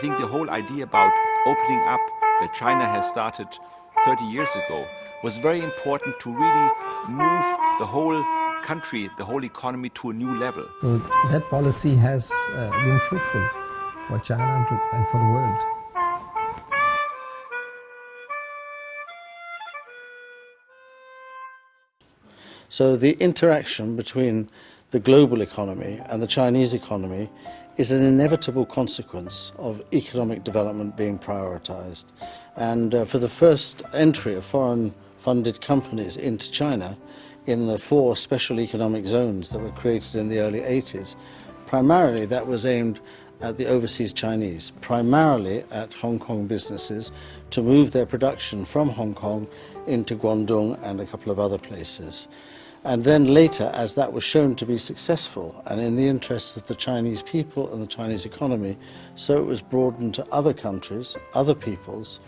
think the whole idea about opening up that China has started 30 years ago was very important to really move the whole country, the whole economy to a new level. So that policy has been fruitful for China and for the world. So the interaction between the global economy and the Chinese economy is an inevitable consequence of economic development being prioritized. And for the first entry of foreign-funded companies into China in the 4 special economic zones that were created in the early 80s, primarily that was aimed at the overseas Chinese, primarily at Hong Kong businesses to move their production from Hong Kong into Guangdong and a couple of other places. And then later, as that was shown to be successful and in the interests of the Chinese people and the Chinese economy, so it was broadened to other countries, other peoples,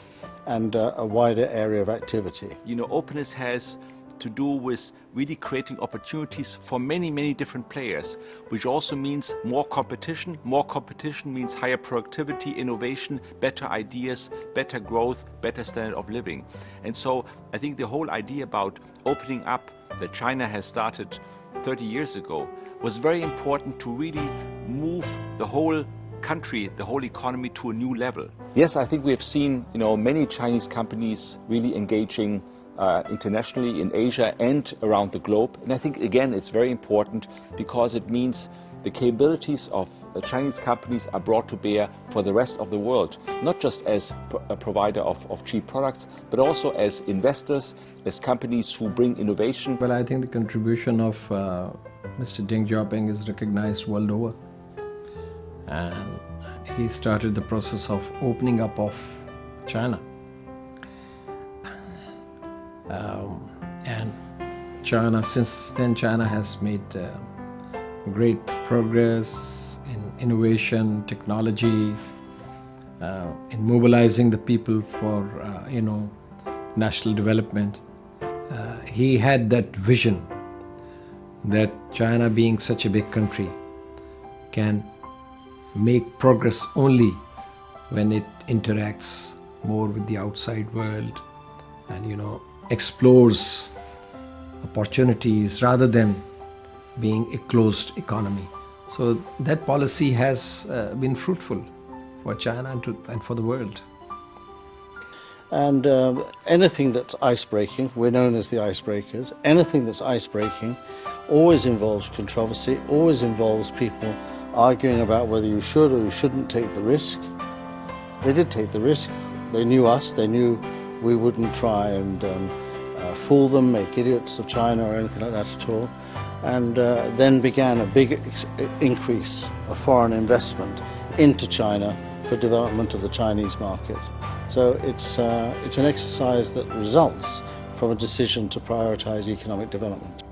and a wider area of activity. You know, openness has to do with really creating opportunities for many different players, which also means more competition. More competition means higher productivity, innovation, better ideas, better growth, better standard of living. And so I think the whole idea about opening up that China has started 30 years ago was very important to really move the whole country, the whole economy to a new level. Yes, I think we have seen, many Chinese companies really engaging internationally in Asia and around the globe. And I think, again, it's very important because it means the capabilities of the Chinese companies are brought to bear for the rest of the world, not just as a provider of cheap products, but also as investors, as companies who bring innovation. Well, I think the contribution of Mr. Deng Xiaoping is recognized world over. And he started the process of opening up of China. And China, since then, China has made great progress in innovation, technology, in mobilizing the people for national development. He had that vision that China, being such a big country, can make progress only when it interacts more with the outside world and explores opportunities rather than being a closed economy. So that policy has been fruitful for China and for the world. And anything that's ice-breaking, we're known as the icebreakers, anything that's ice-breaking always involves controversy, always involves people arguing about whether you should or you shouldn't take the risk. They did take the risk. They knew us, they knew we wouldn't try and fool them, make idiots of China or anything like that at all. And then began a big increase of foreign investment into China for development of the Chinese market. So it's an exercise that results from a decision to prioritize economic development.